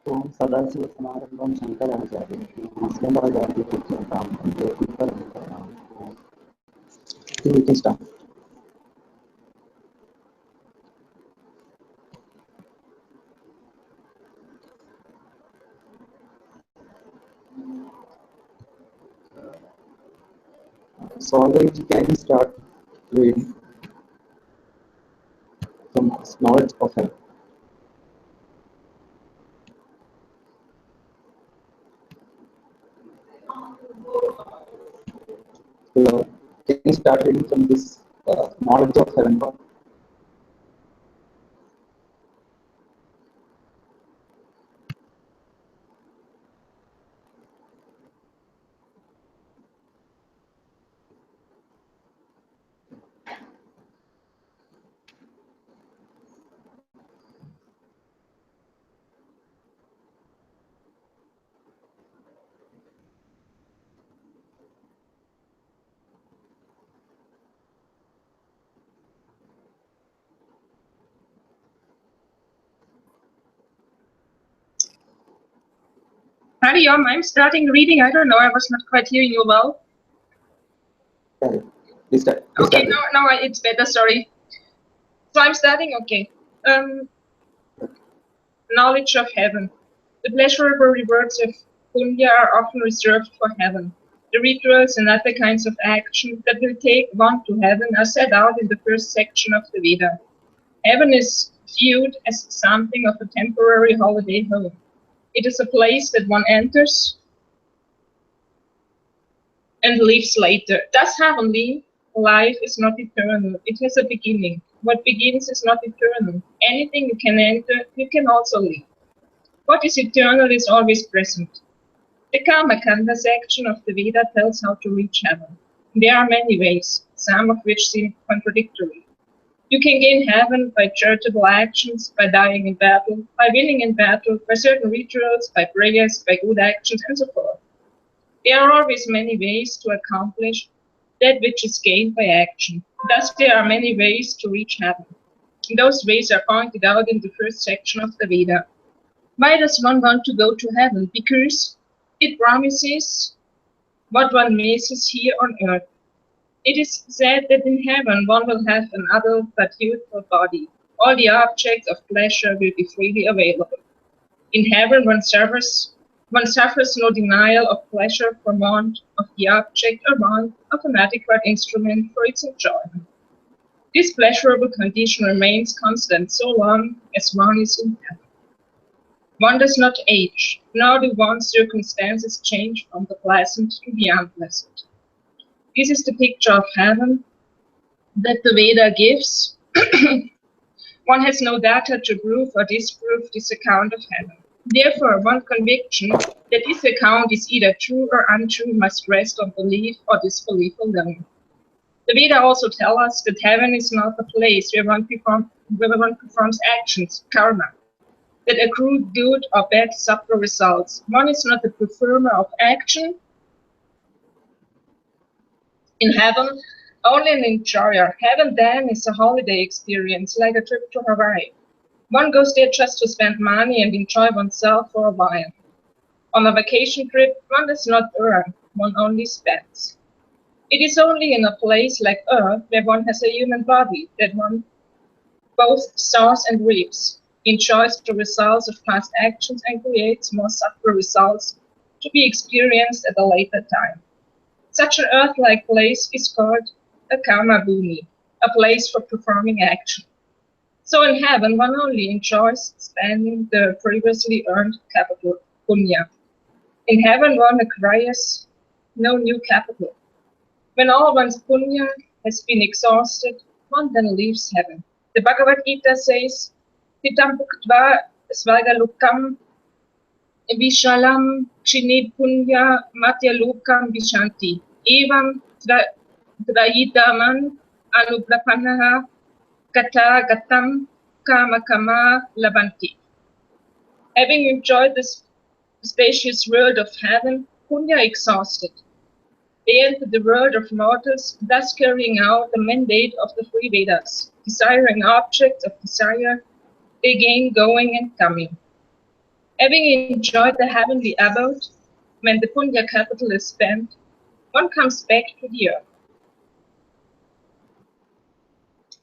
Om Sadashiv समारंभम Shankaracharya मत्स्येन्द्राचार्य पूज्यतां Vande गुरुपरम्परां. We can start. So already can you start reading from knowledge of heaven? Hello, can you start reading from this knowledge of heaven part? Hariom, I'm starting reading. I don't know, I was not quite hearing you well. Please start. Okay, now it's better, sorry. So I'm starting, okay. Knowledge of heaven. The pleasurable rewards of punya are often reserved for heaven. The rituals and other kinds of action that will take one to heaven are set out in the first section of the Veda. Heaven is viewed as something of a temporary holiday home. It is a place that one enters and leaves later. Thus heavenly life is not eternal. It has a beginning. What begins is not eternal. Anything you can enter, you can also leave. What is eternal is always present. The Karma Kanda section of the Veda tells how to reach heaven. There are many ways, some of which seem contradictory. You can gain heaven by charitable actions, by dying in battle, by winning in battle, by certain rituals, by prayers, by good actions, and so forth. There are always many ways to accomplish that which is gained by action. Thus, there are many ways to reach heaven. Those ways are pointed out in the first section of the Veda. Why does one want to go to heaven? Because it promises what one misses here on earth. It is said that in heaven one will have an adult but youthful body. All the objects of pleasure will be freely available. In heaven one suffers no denial of pleasure for want of the object or want of an adequate instrument for its enjoyment. This pleasurable condition remains constant so long as one is in heaven. One does not age, nor do one's circumstances change from the pleasant to the unpleasant. This is the picture of heaven that the Veda gives. One has no data to prove or disprove this account of heaven. Therefore, one conviction that this account is either true or untrue must rest on belief or disbelief alone. The Veda also tell us that heaven is not a place where one performs actions, karma, that accrue good or bad subtle results. One is not the performer of action in heaven, only an enjoyer. Heaven then is a holiday experience, like a trip to Hawaii. One goes there just to spend money and enjoy oneself for a while. On a vacation trip, one does not earn, one only spends. It is only in a place like Earth, where one has a human body, that one both sows and reaps, enjoys the results of past actions, and creates more subtle results to be experienced at a later time. Such an Earth-like place is called a karma bhumi, a place for performing action. So in heaven, one only enjoys spending the previously earned capital, punya. In heaven, one acquires no new capital. When all one's punya has been exhausted, one then leaves heaven. The Bhagavad Gita says, Titam bhuktva svagalukam vishalam chini punya matyalukam vishanti. Evam trayidaman anubrapanaha kata gatam kama kama labanti. Having enjoyed this spacious world of heaven, punya exhausted, they enter the world of mortals, thus carrying out the mandate of the three Vedas. Desiring objects of desire, they gain going and coming. Having enjoyed the heavenly abode, when the punya capital is spent, one comes back to the earth.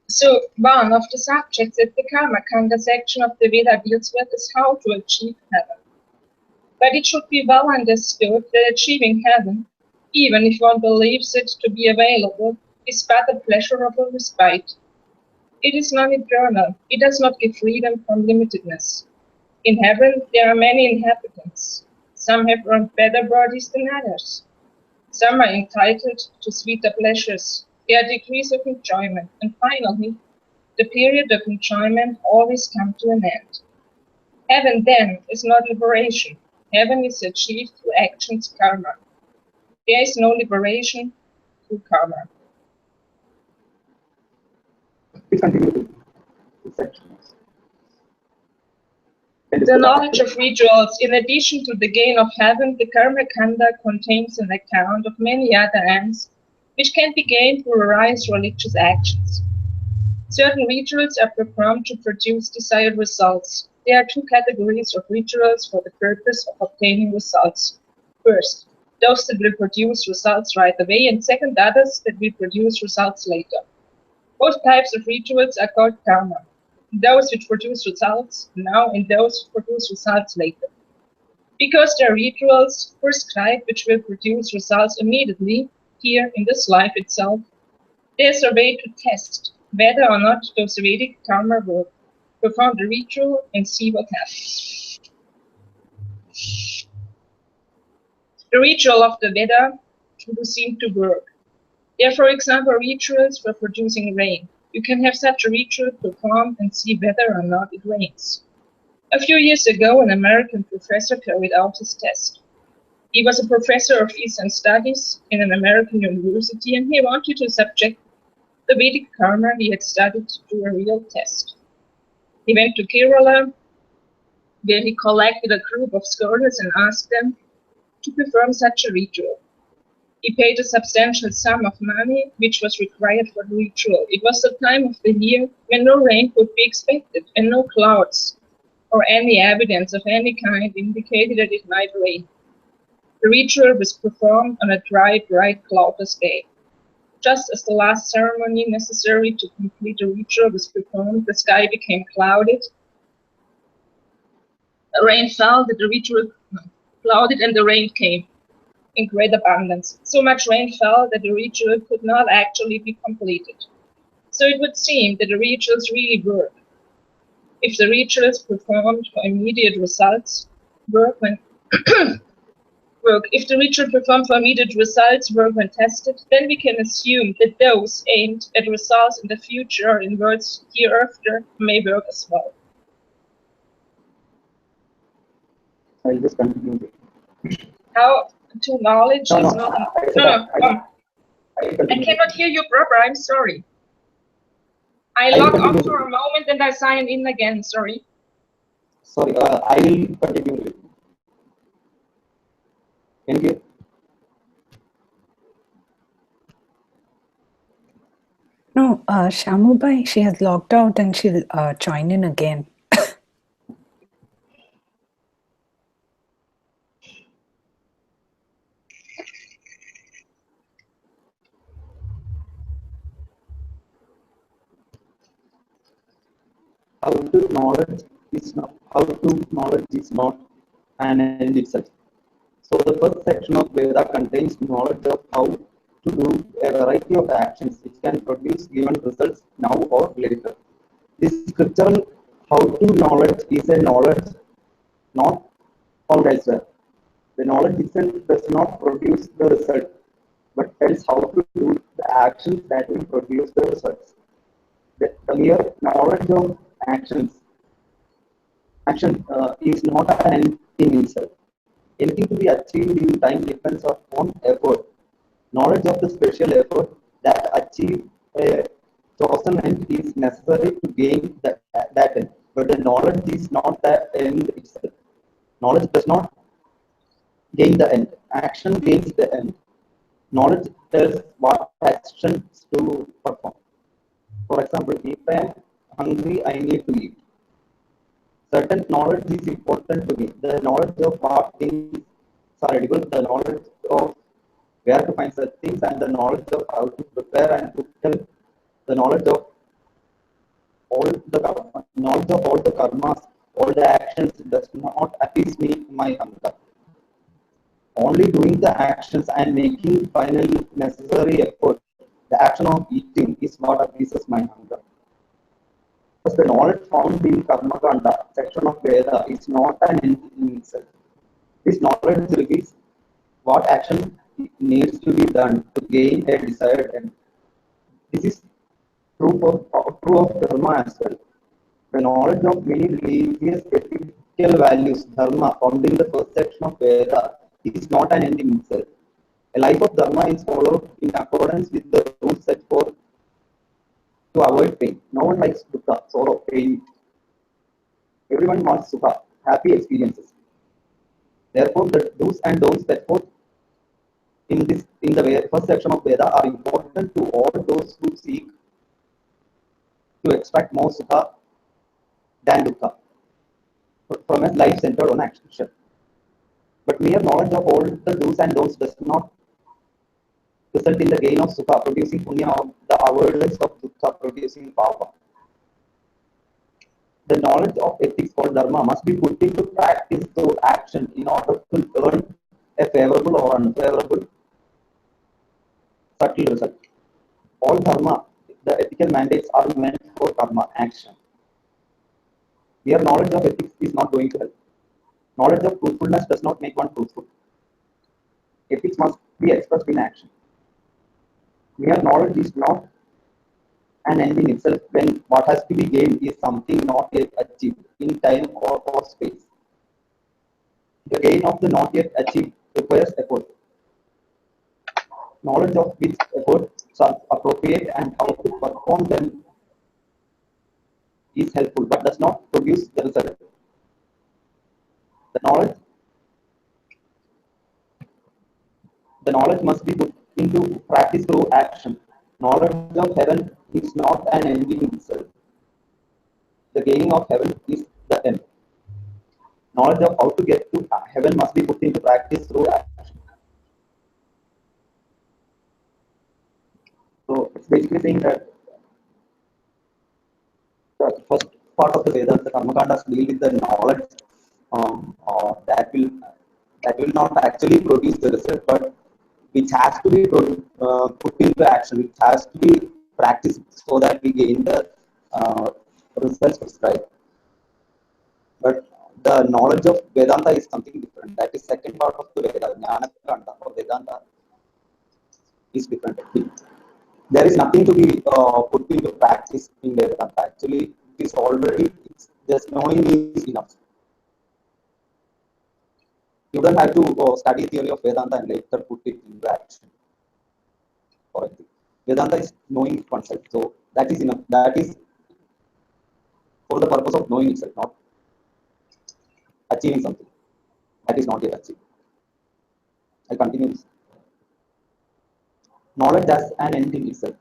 So one of the subjects that the Karma Kanda section of the Veda deals with is how to achieve heaven. But it should be well understood that achieving heaven, even if one believes it to be available, is but a pleasurable respite. It is non-eternal. It does not give freedom from limitedness. In heaven, there are many inhabitants. Some have earned better bodies than others. Some are entitled to sweeter pleasures. There are degrees of enjoyment. And finally, the period of enjoyment always comes to an end. Heaven, then, is not liberation. Heaven is achieved through actions karma. There is no liberation through karma. Please continue the section. The knowledge of rituals, in addition to the gain of heaven, the Karma Kanda contains an account of many other ends which can be gained through various religious actions. Certain rituals are performed to produce desired results. There are two categories of rituals for the purpose of obtaining results. First, those that will produce results right away, and second, others that will produce results later. Both types of rituals are called karma. Those which produce results now and those who produce results later. Because there are rituals prescribed which will produce results immediately, here in this life itself, there's a way to test whether or not those Vedic karma work. Perform the ritual and see what happens. The ritual of the Veda do seem to work. There are, for example, rituals for producing rain. You can have such a ritual performed and see whether or not it rains. A few years ago, an American professor carried out his test. He was a professor of Eastern Studies in an American university, and he wanted to subject the Vedic karma he had studied to a real test. He went to Kerala, where he collected a group of scholars and asked them to perform such a ritual. He paid a substantial sum of money, which was required for the ritual. It was the time of the year when no rain could be expected, and no clouds or any evidence of any kind indicated that it might rain. The ritual was performed on a dry, bright, cloudless day. Just as the last ceremony necessary to complete the ritual was performed, the sky became clouded. The rain fell, the ritual clouded, and the rain came in great abundance. So much rain fell that the ritual could not actually be completed. So it would seem that the rituals really work. If the rituals performed for immediate results work when if the ritual performed for immediate results work when tested, then we can assume that those aimed at results in the future or in worlds hereafter may work as well. I'll just continue. How to knowledge is not. I cannot hear you proper. I'm sorry. I log off for a moment and I sign in again. Sorry. Sorry, I will continue. Can you? No, Shamubai, she has logged out and she'll join in again. How to knowledge is not an end itself. So the first section of Veda contains knowledge of how to do a variety of actions which can produce given results now or later. This scriptural how to knowledge is a knowledge not found elsewhere. The knowledge itself does not produce the result, but tells how to do the actions that will produce the results. The mere knowledge of action is not an end in itself. Anything to be achieved in time depends upon effort. Knowledge of the special effort that achieve a chosen end is necessary to gain that end. But the knowledge is not the end itself. Knowledge does not gain the end. Action gains the end. Knowledge tells what actions to perform. For example, if I am hungry, I need to eat. Certain knowledge is important to me. The knowledge of what things are edible, the knowledge of where to find such things, and the knowledge of how to prepare and to help, the knowledge of knowledge of all the karmas, all the actions does not appease me my hunger. Only doing the actions and making finally necessary effort, the action of eating is what appeases my hunger. Because the knowledge found in Karma Kanda section of Veda is not an end in itself. This knowledge reveals what action needs to be done to gain a desired end. This is true of dharma as well. The knowledge of many religious ethical values, dharma, found in the first section of Veda is not an end in itself. A life of dharma is followed in accordance with the rules set forth to avoid pain. No one likes dukkha, sorrow, pain. Everyone wants sukha, happy experiences. Therefore, the do's and don'ts set forth in the first section of Veda are important to all those who seek to extract more sukha than dukkha from a life centered on action. But mere knowledge of all the do's and don'ts does not result in the gain of sukha producing punya or the avoidance of dukkha producing papa. The knowledge of ethics called dharma must be put into practice through action in order to earn a favorable or unfavorable subtle result. All dharma, the ethical mandates are meant for karma action. Mere knowledge of ethics is not going to help. Knowledge of truthfulness does not make one truthful. Ethics must be expressed in action. Mere knowledge is not an end in itself when what has to be gained is something not yet achieved in time or space. The gain of the not yet achieved requires effort. Knowledge of which efforts are appropriate and how to perform them is helpful but does not produce the result. The knowledge The knowledge must be put into practice through action. Knowledge of heaven is not an end in itself. The gaining of heaven is the end. Knowledge of how to get to heaven must be put into practice through action. So it's basically saying that the first part of the Vedas, the Karmakandas, deal with the knowledge that will not actually produce the result, but which has to be put into action, which has to be practiced so that we gain the results prescribed. But the knowledge of Vedanta is something different. That is second part of the Veda, Jnana Kanda or Vedanta is different. There is nothing to be put into practice in Vedanta. Actually, it is already, it's just knowing is enough. You don't have to study theory of Vedanta and later put it into action. Vedanta is knowing oneself. So that is enough. That is for the purpose of knowing itself, not achieving something that is not yet achieved. I continue this. Knowledge as an end in itself.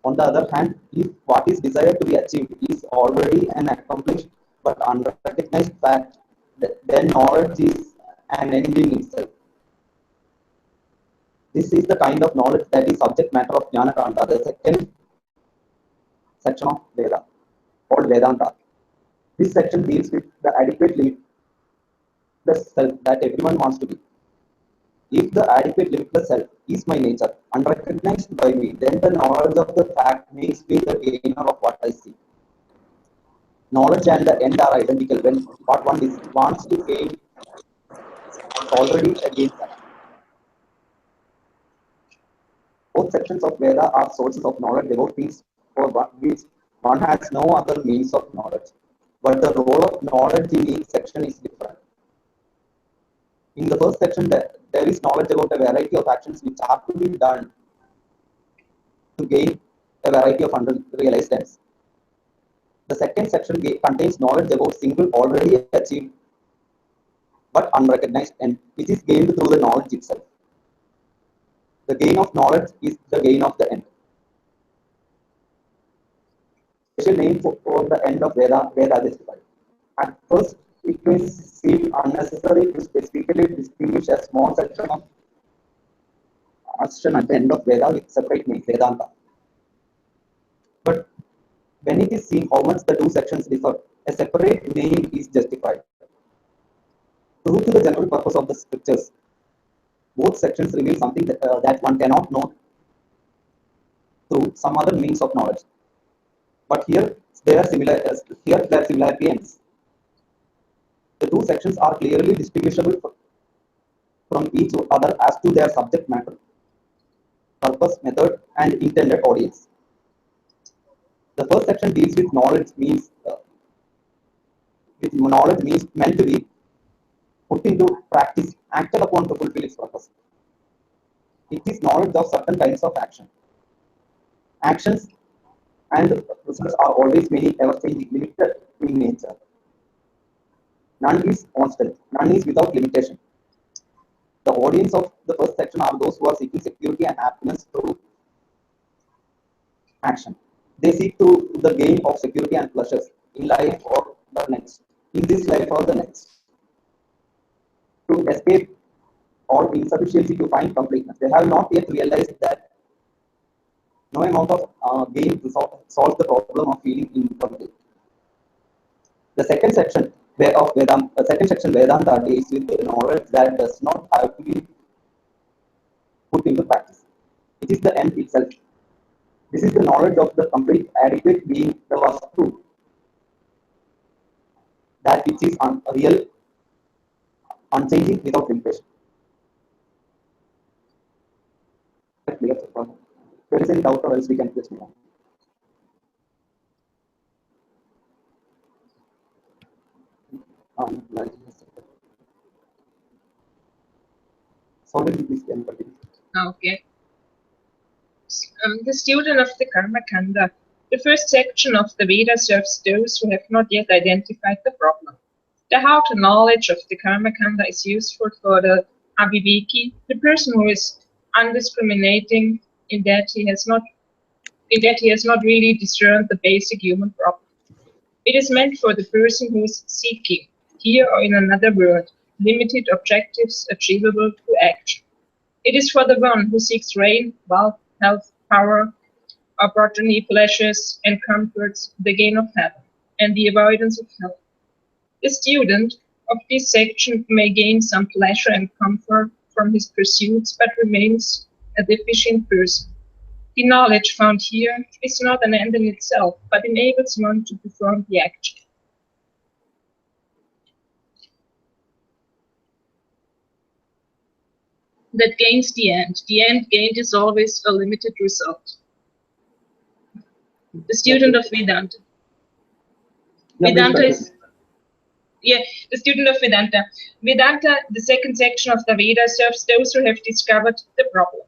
On the other hand, if what is desired to be achieved is already an accomplished but unrecognized fact, then knowledge is an end in itself. This is the kind of knowledge that is subject matter of Jnana Kanda, the second section of Veda, called Vedanta. This section deals with the adequate limitless self that everyone wants to be. If the adequate limitless self is my nature, unrecognized by me, then the knowledge of the fact makes me the gainer of what I see. Knowledge and the end are identical when what one wants to gain is already against that. Both sections of Veda are sources of knowledge about things for which one has no other means of knowledge. But the role of knowledge in each section is different. In the first section, there is knowledge about a variety of actions which are to be done to gain a variety of unrealized ends. The second section contains knowledge about single already achieved but unrecognized end, which is gained through the knowledge itself. The gain of knowledge is the gain of the end. Special name for the end of Veda justified. At first, it may seem unnecessary to specifically distinguish a small section of action at the end of Veda with separate name, Vedanta. But when it is seen how much the two sections differ, a separate name is justified. True to the general purpose of the scriptures, both sections reveal something that one cannot know through some other means of knowledge. But here, their similarity ends. The two sections are clearly distinguishable from each other as to their subject matter, purpose, method, and intended audience. The first section deals with knowledge means meant to be put into practice, acted upon to fulfill its purpose. It is knowledge of certain kinds of action. Actions and results are always many, ever changing, limited in nature. None is constant, none is without limitation. The audience of the first section are those who are seeking security and happiness through action. They seek to the gain of security and pleasures in life or the next, in this life or the next, to escape all insufficiency to find completeness. They have not yet realized that no amount of gain solves the problem of feeling incomplete. The second section Vedanta deals with the knowledge that does not have to be put into practice. It is the end itself. This is the knowledge of the complete adequate being, the Vastu, that which is real, unchanging, without limitation. Clear? There is any doubt, or else we can just move on. Sorry, please can continue. Okay. The student of the Karma Kanda, the first section of the Veda serves those who have not yet identified the problem. The how-to knowledge of the Karma Kanda is useful for the Aviveki, the person who is undiscriminating in that he has not really discerned the basic human problem. It is meant for the person who is seeking, here or in another world, limited objectives achievable through action. It is for the one who seeks rain, wealth, health, power, opportunity, pleasures, and comforts, the gain of heaven, and the avoidance of hell. The student of this section may gain some pleasure and comfort from his pursuits, but remains a deficient person. The knowledge found here is not an end in itself, but enables one to perform the action. That gains the end. The end gained is always a limited result. The student of Vedanta. Vedanta is, the student of Vedanta. Vedanta, the second section of the Veda, serves those who have discovered the problem.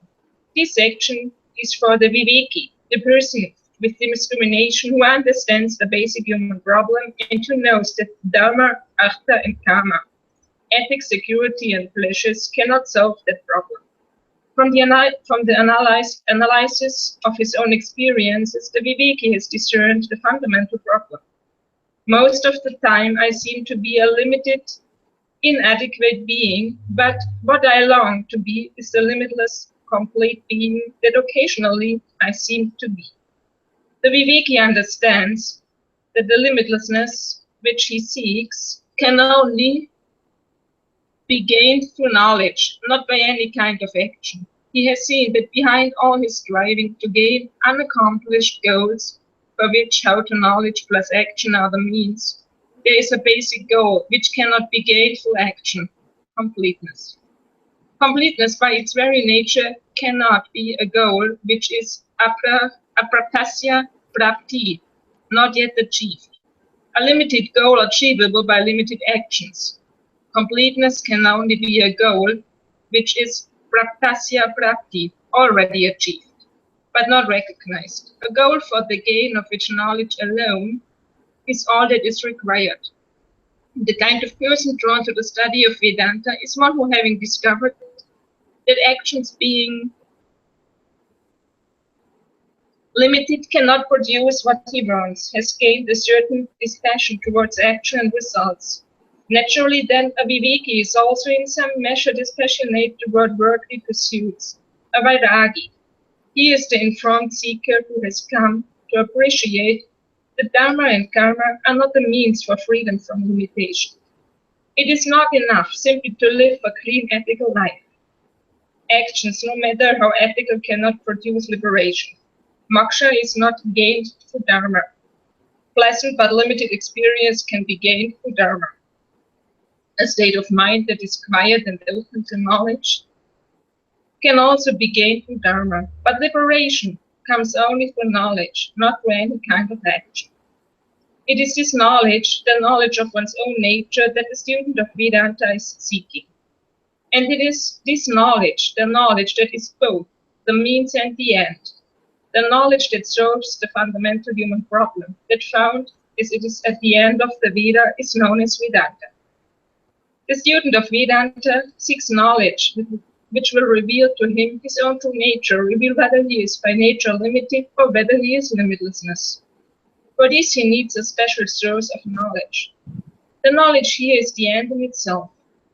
This section is for the Viveki, the person with discrimination who understands the basic human problem and who knows that Dharma, Artha, and Karma, ethics, security, and pleasures cannot solve that problem. From the analysis of his own experiences, the Viveki has discerned the fundamental problem. Most of the time, I seem to be a limited, inadequate being, but what I long to be is the limitless, complete being that occasionally I seem to be. The Viveki understands that the limitlessness which he seeks can only be gained through knowledge, not by any kind of action. He has seen that behind all his striving to gain unaccomplished goals, for which how to knowledge plus action are the means, there is a basic goal which cannot be gained through action: completeness. Completeness by its very nature cannot be a goal which is apraptasya prapti, not yet achieved. A limited goal achievable by limited actions. Completeness can only be a goal which is praptasya prapti, already achieved, but not recognized. A goal for the gain of which knowledge alone is all that is required. The kind of person drawn to the study of Vedanta is one who, having discovered that actions being Limited cannot produce what he wants, has gained a certain dispassion towards action and results. Naturally, then, a viveki is also in some measure dispassionate toward worldly pursuits. A vairagi, he is the informed seeker who has come to appreciate that dharma and karma are not the means for freedom from limitation. It is not enough simply to live a clean ethical life. Actions, no matter how ethical, cannot produce liberation. Moksha is not gained through dharma. Pleasant but limited experience can be gained through dharma. A state of mind that is quiet and open to knowledge can also be gained through dharma. But liberation comes only through knowledge, not through any kind of action. It is this knowledge, the knowledge of one's own nature, that the student of Vedanta is seeking. And it is this knowledge, the knowledge that is both the means and the end, the knowledge that solves the fundamental human problem, that found as it is at the end of the Veda, is known as Vedanta. The student of Vedanta seeks knowledge which will reveal to him his own true nature, reveal whether he is by nature limited or whether he is limitlessness. For this he needs a special source of knowledge. The knowledge here is the end in itself.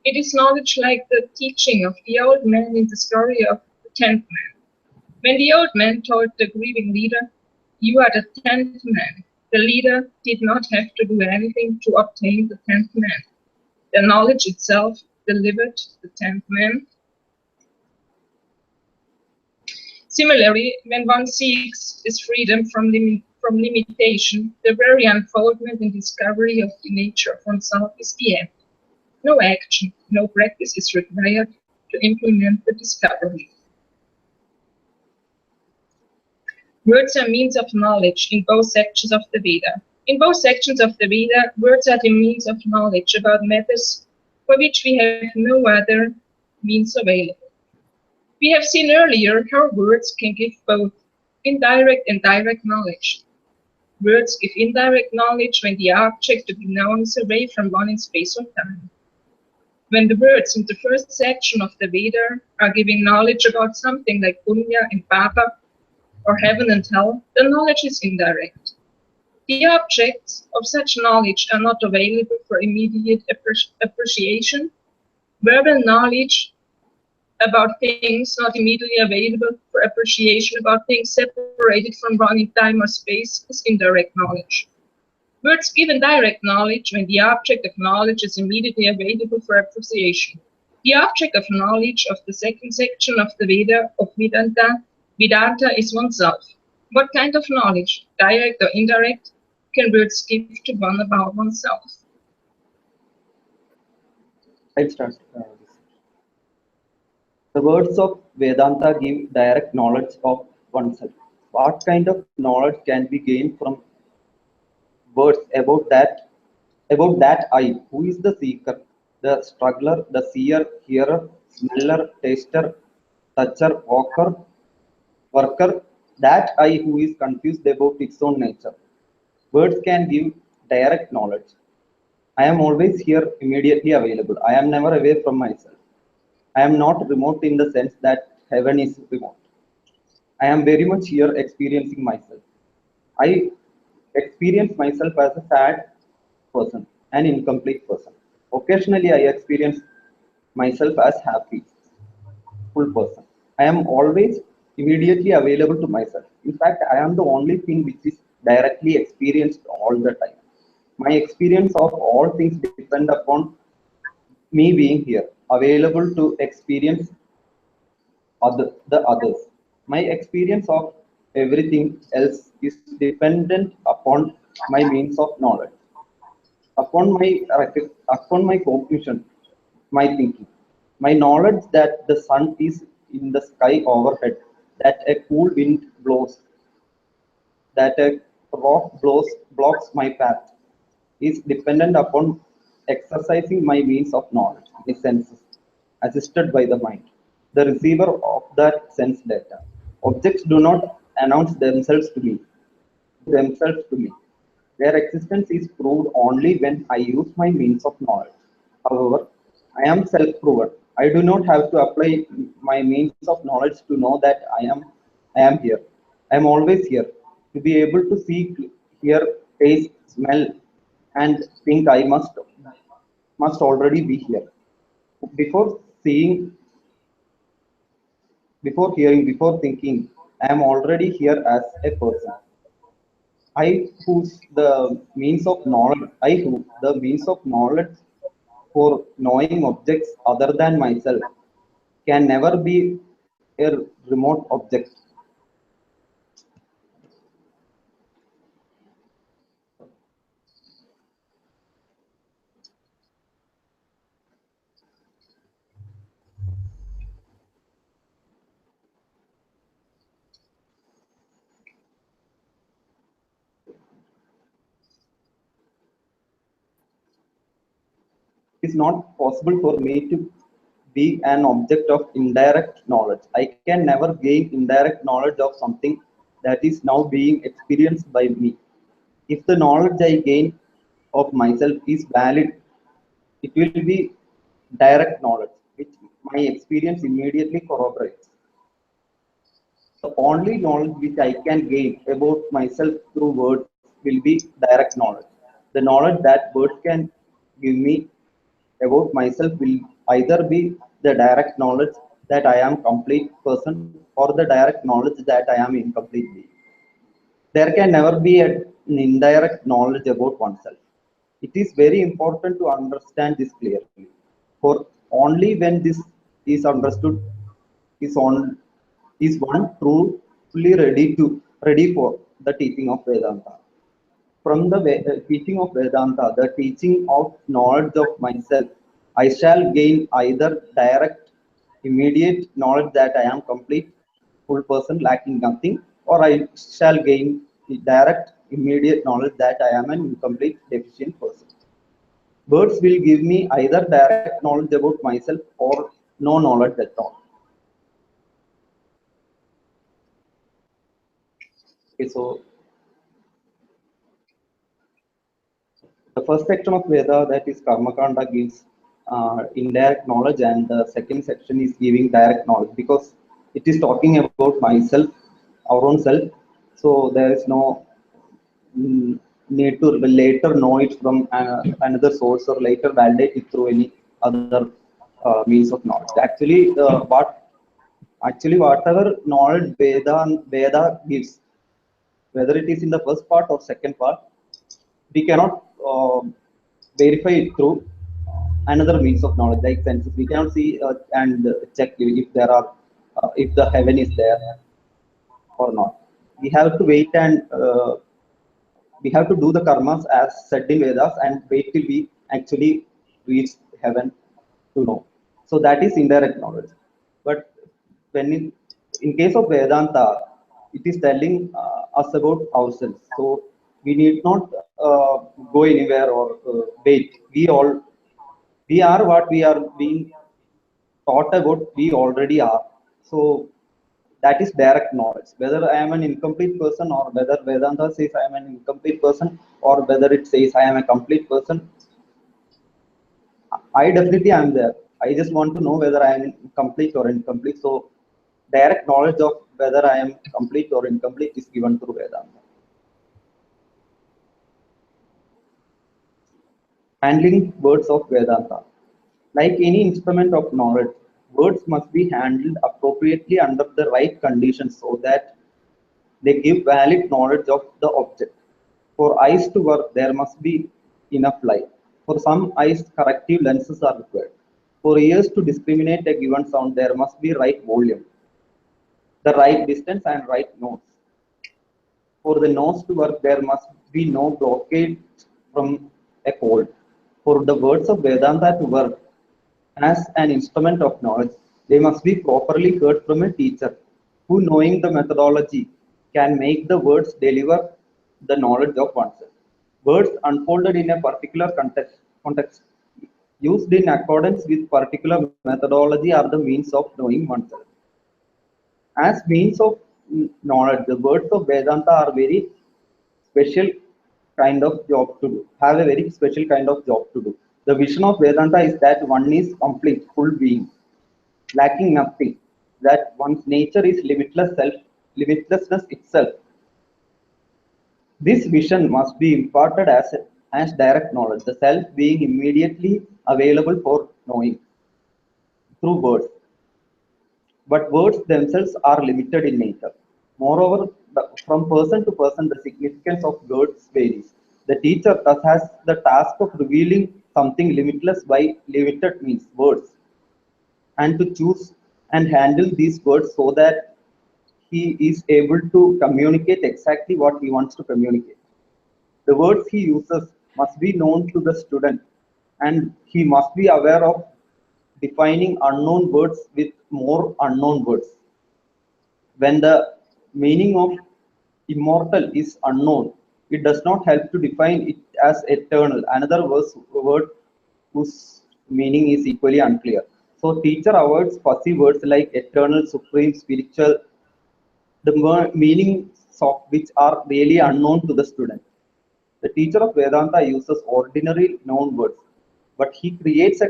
It is knowledge like the teaching of the old man in the story of the 10th man. When the old man told the grieving leader, "You are the 10th man," the leader did not have to do anything to obtain the 10th man. The knowledge itself delivered the 10th man. Similarly, when one seeks this freedom from limitation, the very unfoldment and discovery of the nature of oneself is the end. No action, no practice is required to implement the discovery. Words are means of knowledge in both sections of the Veda. In both sections of the Veda, words are the means of knowledge about matters for which we have no other means available. We have seen earlier how words can give both indirect and direct knowledge. Words give indirect knowledge when the object to be known is away from one in space or time. When the words in the first section of the Veda are giving knowledge about something like punya and papa, or heaven and hell, the knowledge is indirect. The objects of such knowledge are not available for immediate appreciation. Verbal knowledge about things not immediately available for appreciation about things separated from one in time or space is indirect knowledge. Words give indirect knowledge when the object of knowledge is immediately available for appreciation. The object of knowledge of the second section of the Veda of Vedanta is oneself. What kind of knowledge, direct or indirect, can words give to one about oneself? I'll start. The words of Vedanta give direct knowledge of oneself. What kind of knowledge can be gained from words about that I, who is the seeker, the struggler, the seer, hearer, smeller, taster, toucher, walker, worker, that I who is confused about its own nature. Words can give direct knowledge. I am always here, immediately available. I am never away from myself. I am not remote in the sense that heaven is remote. I am very much here experiencing myself. I experience myself as a sad person, an incomplete person. Occasionally, I experience myself as happy, full person. I am always immediately available to myself. In fact, I am the only thing which is directly experienced all the time. My experience of all things depend upon me being here, available to experience the others. My experience of everything else is dependent upon my means of knowledge, upon my cognition, my thinking, my knowledge that the sun is in the sky overhead, that a cool wind blows, that a rock blocks my path, is dependent upon exercising my means of knowledge, my senses, assisted by the mind, the receiver of that sense data. Objects do not announce themselves to me. Their existence is proved only when I use my means of knowledge. However, I am self-proven. I do not have to apply my means of knowledge to know that I am here. I am always here. To be able to see, hear, taste, smell, and think I must already be here. Before seeing, before hearing, before thinking, I am already here as a person. I who's the means of knowledge, I who the means of knowledge for knowing objects other than myself can never be a remote object. It is not possible for me to be an object of indirect knowledge. I can never gain indirect knowledge of something that is now being experienced by me. If the knowledge I gain of myself is valid, it will be direct knowledge, which my experience immediately corroborates. The only knowledge which I can gain about myself through words will be direct knowledge. The knowledge that words can give me about myself will either be the direct knowledge that I am complete person or the direct knowledge that I am incomplete being. There can never be an indirect knowledge about oneself. It is very important to understand this clearly. For only when this is understood is on is one truly ready for the teaching of Vedanta. From the teaching of Vedanta, the teaching of knowledge of myself, I shall gain either direct, immediate knowledge that I am complete, full person lacking nothing, or I shall gain the direct, immediate knowledge that I am an incomplete, deficient person. Words will give me either direct knowledge about myself or no knowledge at all. Okay, so the first section of Veda, that is Karmakanda, gives indirect knowledge, and the second section is giving direct knowledge because it is talking about myself, our own self. So there is no need to later know it from another source or later validate it through any other means of knowledge. Actually whatever knowledge Veda gives, whether it is in the first part or second part, we cannot verify it through another means of knowledge like senses. We cannot see and check if there are if the heaven is there or not. We have to wait and we have to do the karmas as said in Vedas and wait till we actually reach heaven to know. So that is indirect knowledge. But when in case of Vedanta, it is telling us about ourselves. So we need not go anywhere or wait. We are what we are being taught about. We already are. So that is direct knowledge. Whether I am an incomplete person or whether Vedanta says I am an incomplete person or whether it says I am a complete person, I definitely am there. I just want to know whether I am complete or incomplete. So direct knowledge of whether I am complete or incomplete is given through Vedanta. Handling words of Vedanta. Like any instrument of knowledge, words must be handled appropriately under the right conditions so that they give valid knowledge of the object. For eyes to work, there must be enough light. For some eyes, corrective lenses are required. For ears to discriminate a given sound, there must be right volume, the right distance, and right notes. For the nose to work, there must be no blockage from a cold. For the words of Vedanta to work as an instrument of knowledge, they must be properly heard from a teacher who, knowing the methodology, can make the words deliver the knowledge of oneself. Words unfolded in a particular context used in accordance with particular methodology are the means of knowing oneself. As means of knowledge, the words of Vedanta are very special kind of job to do, have a very special kind of job to do. The vision of Vedanta is that one is complete, full being, lacking nothing, that one's nature is limitless self, limitlessness itself. This vision must be imparted as direct knowledge, the self being immediately available for knowing through words. But words themselves are limited in nature. Moreover, from person to person, the significance of words varies. The teacher thus has the task of revealing something limitless by limited means, words, and to choose and handle these words so that he is able to communicate exactly what he wants to communicate. The words he uses must be known to the student, and he must be aware of defining unknown words with more unknown words. When the meaning of immortal is unknown, it does not help to define it as eternal. Another word whose meaning is equally unclear. So, teacher avoids fuzzy words like eternal, supreme, spiritual, the meanings of which are really unknown to the student. The teacher of Vedanta uses ordinary known words, but he creates a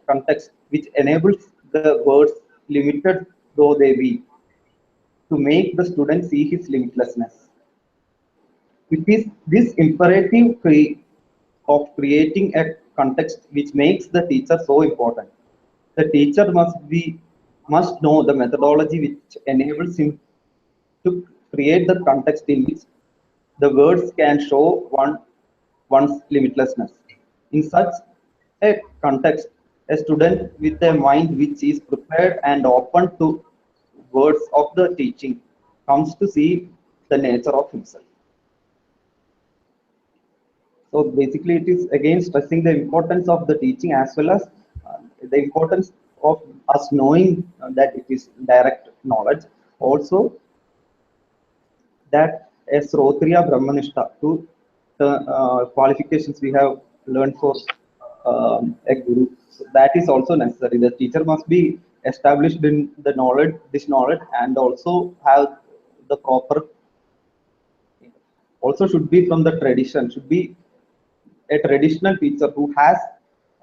context which enables the words, limited though they be, to make the student see his limitlessness. It is this imperative of creating a context which makes the teacher so important. The teacher must know the methodology which enables him to create the context in which the words can show one's limitlessness. In such a context, a student with a mind which is prepared and open to words of the teaching comes to see the nature of himself. So basically, it is again stressing the importance of the teaching as well as the importance of us knowing that it is direct knowledge. Also, that a Srotriya Brahmanishta, two qualifications we have learned for a guru. So that is also necessary. The teacher must be established in the knowledge, this knowledge, and also have the proper. Also, should be from the tradition. Should be a traditional teacher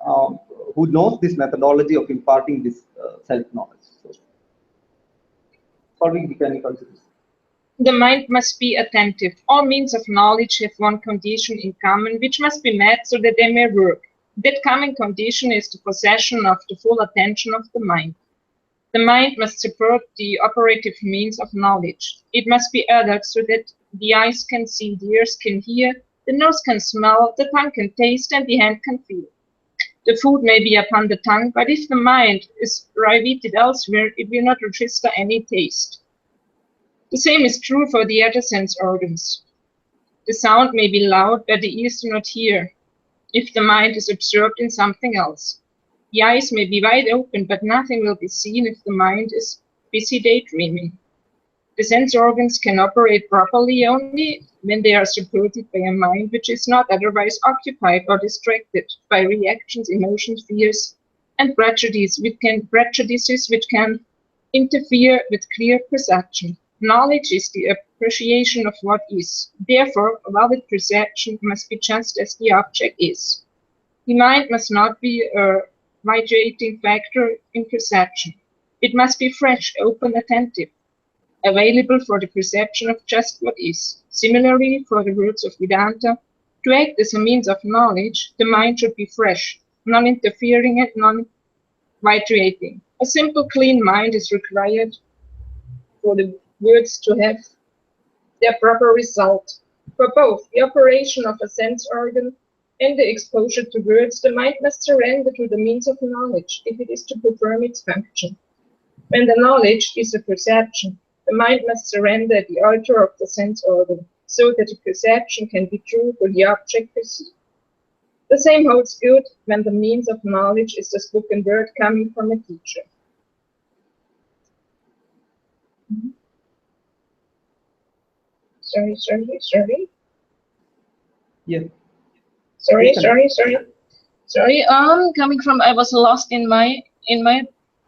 um, who knows this methodology of imparting this self knowledge. So, solving mechanical concepts. The mind must be attentive. All means of knowledge have one condition in common, which must be met so that they may work. That common condition is the possession of the full attention of the mind. The mind must support the operative means of knowledge. It must be alert so that the eyes can see, the ears can hear, the nose can smell, the tongue can taste, and the hand can feel. The food may be upon the tongue, but if the mind is riveted elsewhere, it will not register any taste. The same is true for the other sense organs. The sound may be loud, but the ears do not hear, if the mind is absorbed in something else. The eyes may be wide open, but nothing will be seen if the mind is busy daydreaming. The sense organs can operate properly only when they are supported by a mind which is not otherwise occupied or distracted by reactions, emotions, fears, and prejudices which can interfere with clear perception. Knowledge is the appreciation of what is. Therefore, a valid perception must be just as the object is. The mind must not be a vitiating factor in perception. It must be fresh, open, attentive, available for the perception of just what is. Similarly, for the words of Vedanta, to act as a means of knowledge, the mind should be fresh, non-interfering and non-vitiating. A simple, clean mind is required for the words to have their proper result. For both the operation of a sense organ and the exposure to words, the mind must surrender to the means of knowledge if it is to perform its function. When the knowledge is a perception, the mind must surrender the altar of the sense organ, so that the perception can be true to the object perceived. The same holds good when the means of knowledge is the spoken word coming from a teacher. Sorry. Yes. Sorry. Coming from, I was lost in my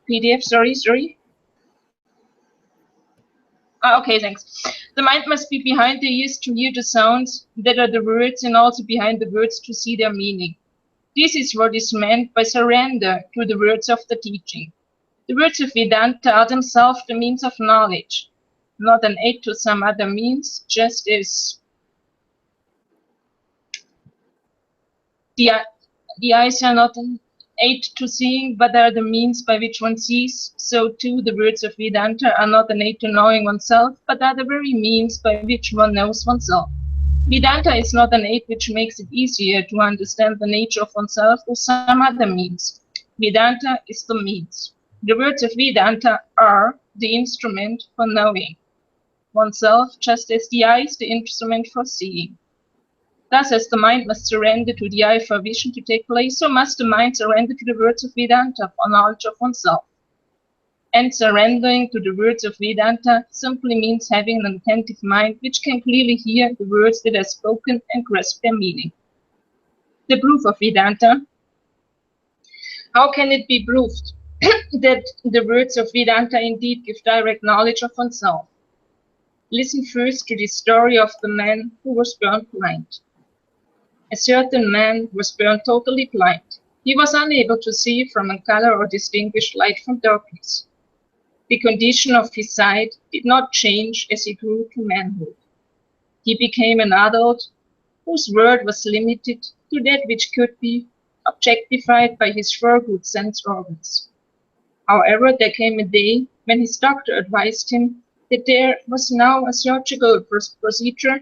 PDF. Sorry. Okay, thanks. The mind must be behind the ears to hear the sounds that are the words, and also behind the words to see their meaning. This is what is meant by surrender to the words of the teaching. The words of Vedanta are themselves the means of knowledge. not an aid to some other means, just as the eyes are not an aid to seeing, but are the means by which one sees. So too the words of Vedanta are not an aid to knowing oneself, but are the very means by which one knows oneself. Vedanta is not an aid which makes it easier to understand the nature of oneself or some other means. Vedanta is the means. The words of Vedanta are the instrument for knowing oneself, just as the eye is the instrument for seeing. Thus, as the mind must surrender to the eye for vision to take place, so must the mind surrender to the words of Vedanta for knowledge of oneself. And surrendering to the words of Vedanta simply means having an attentive mind which can clearly hear the words that are spoken and grasp their meaning. The proof of Vedanta. How can it be proved that the words of Vedanta indeed give direct knowledge of oneself? Listen first to the story of the man who was burned blind. A certain man was burned totally blind. He was unable to see from a color or distinguish light from darkness. The condition of his sight did not change as he grew to manhood. He became an adult whose world was limited to that which could be objectified by his four good sense organs. However, there came a day when his doctor advised him that there was now a surgical procedure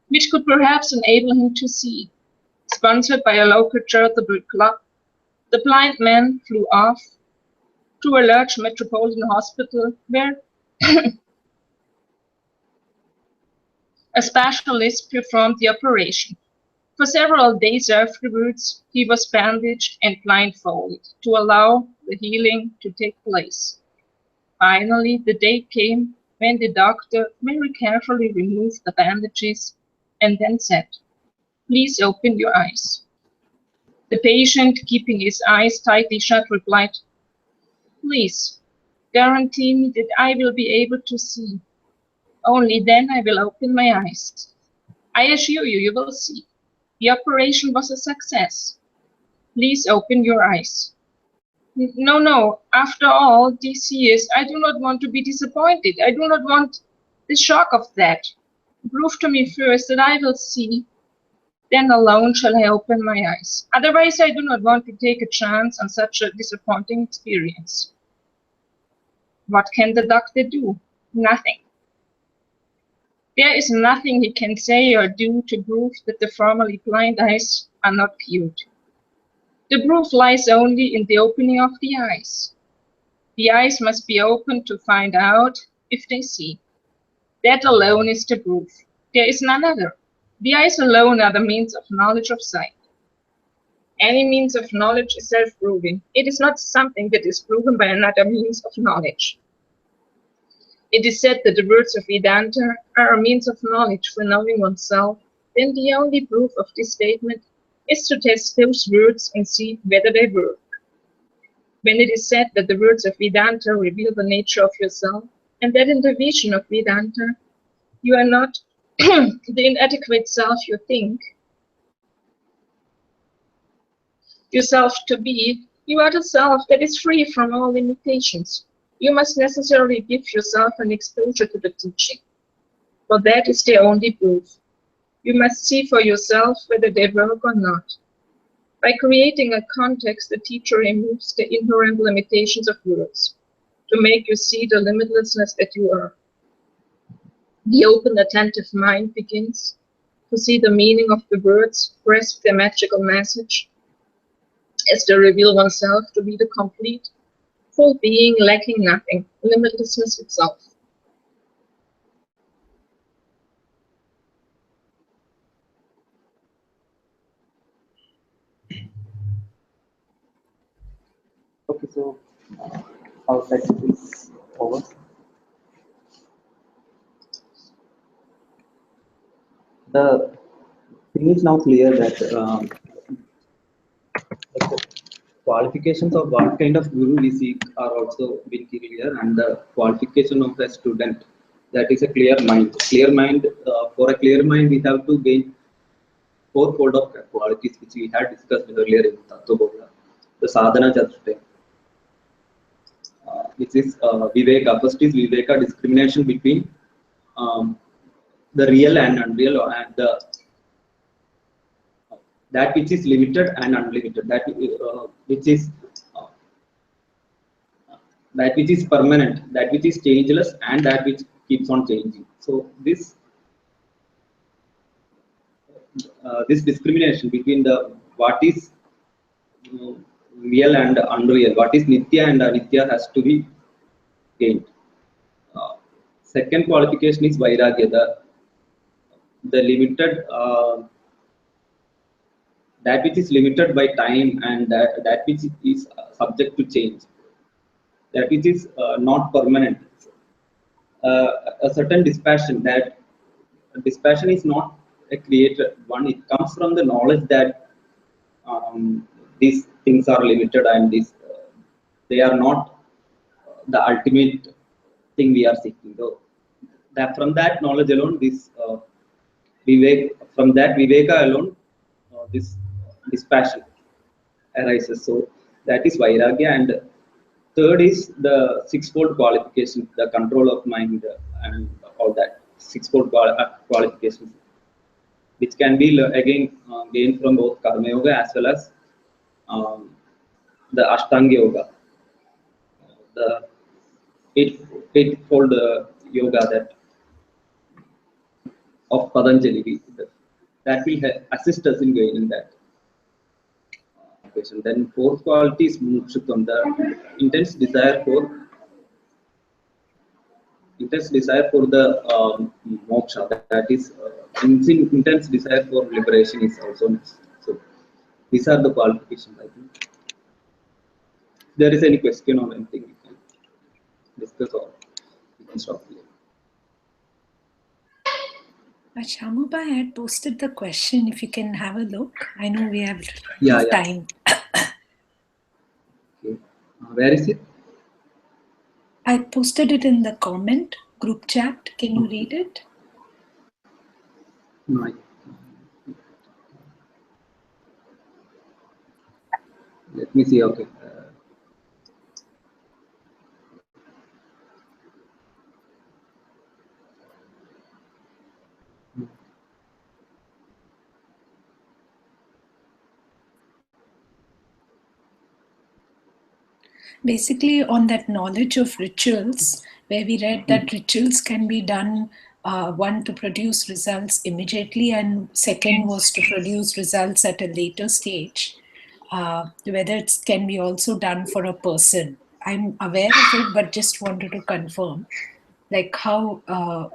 which could perhaps enable him to see. Sponsored by a local charitable club, the blind man flew off to a large metropolitan hospital where a specialist performed the operation. For several days afterwards, he was bandaged and blindfolded to allow the healing to take place. Finally, the day came when the doctor very carefully removed the bandages and then said, "Please open your eyes." The patient, keeping his eyes tightly shut, replied, "Please, guarantee me that I will be able to see. Only then I will open my eyes. I assure you, you will see. The operation was a success. Please open your eyes." No, no, after all these years, I do not want to be disappointed. I do not want the shock of that. Prove to me first that I will see. Then alone shall I open my eyes. Otherwise, I do not want to take a chance on such a disappointing experience. What can the doctor do? Nothing. There is nothing he can say or do to prove that the formerly blind eyes are not cured. The proof lies only in the opening of the eyes. The eyes must be opened to find out if they see. That alone is the proof. There is none other. The eyes alone are the means of knowledge of sight. Any means of knowledge is self-proving. It is not something that is proven by another means of knowledge. It is said that the words of Vedanta are a means of knowledge for knowing oneself. Then the only proof of this statement is to test those words and see whether they work. When it is said that the words of Vedanta reveal the nature of yourself, and that in the vision of Vedanta you are not the inadequate self you think yourself to be, you are the self that is free from all limitations. You must necessarily give yourself an exposure to the teaching, for that is the only proof. You must see for yourself whether they work or not. By creating a context, the teacher removes the inherent limitations of words to make you see the limitlessness that you are. The open, attentive mind begins to see the meaning of the words, grasp their magical message, as they reveal oneself to be the complete, full being, lacking nothing, limitlessness itself. Okay, so our session is over. The thing is now clear that the qualifications of what kind of guru we seek are also being clear, and the qualification of the student, that is a clear mind. Clear mind, for a clear mind, we have to gain fourfold of qualities which we had discussed earlier in Tattva, the sadhana chaturthi, which is Viveka. First is Viveka, discrimination between the real and unreal, and that which is limited and unlimited, uh, that which is permanent, that which is changeless, and that which keeps on changing. So this discrimination between the what is real and unreal, what is nitya and anitya, has to be gained. Uh, Second qualification is vairagya, the limited, that which is limited by time, and that which is subject to change, that which is not permanent. A certain dispassion, that dispassion is not a created one, it comes from the knowledge that these things are limited, and they are not the ultimate thing we are seeking. So that from that knowledge alone, this from that viveka alone, this dispassion arises. So that is vairagya. And third is the sixfold qualification, the control of mind, and all that sixfold qualifications, which can be again gained from both karma yoga as well as um, the ashtanga yoga, the eightfold yoga that of Patanjali, that will assist us in gaining that. Then fourth quality is mukshutvam, the intense desire for the moksha, that is intense desire for liberation is also next. So these are the qualifications, I think. If there is any question or anything, we can discuss, or we can stop here. Shamubai, I had posted the question. If you can have a look, I know we have time. Okay. Where is it? I posted it in the comment group chat. Can you read it? No. Let me see. Okay. Basically, on that knowledge of rituals, where we read that rituals can be done, one, to produce results immediately, and second was to produce results at a later stage, whether it can be also done for a person. I'm aware of it, but just wanted to confirm, like how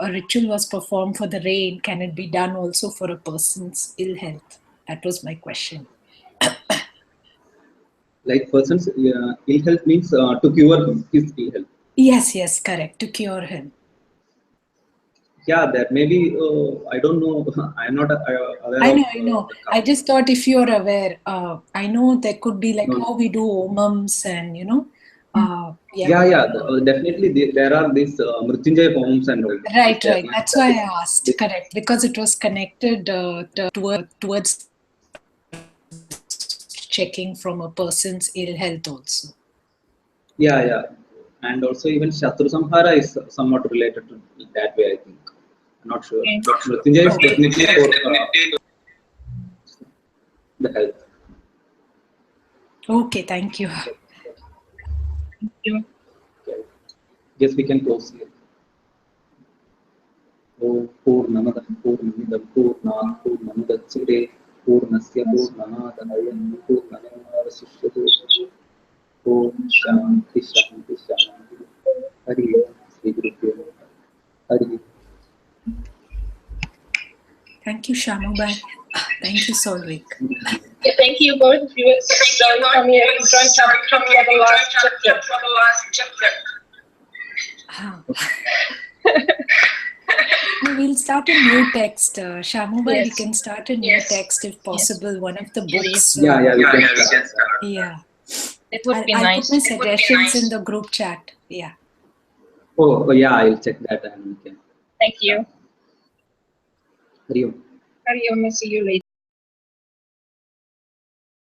a ritual was performed for the rain, can it be done also for a person's ill health? That was my question. Like person's ill health means to cure his ill health. Yes, correct. To cure him. Yeah, that maybe, I don't know. I'm not aware I of. know. I just thought if you're aware, I know there could be like how we do omams and Yeah. Definitely, there are these Mrityunjaya homes and all. Right. That's why I asked. Correct, because it was connected towards checking from a person's ill health also. Yeah. And also even Shatru Samhara is somewhat related to that way, I think. I'm not sure. But Mrityunjaya is definitely for the health. Okay, thank you. Thank you. Okay. Yes, we can close here. Purnamada Purnamidam Purnat Purnamudachyate Purnasya Purnamadaya Purnamevasishyate. Om Shanti Shanti Shanti. Hari Om. Sri Guru Dev. Hari. Thank you, Shamubai. Thank you, Solvik. Yeah, thank you both of you. Sorry for me. Joint for the last chapter. We'll start a new text. Shamubai, we can start a new text if possible. One of the books. Yeah, we can start. Yeah. It would be I'll nice. put my suggestions in the group chat. Yeah. Oh yeah, I'll check that and we can. Thank you. Hari Om. Hari Om. See you later.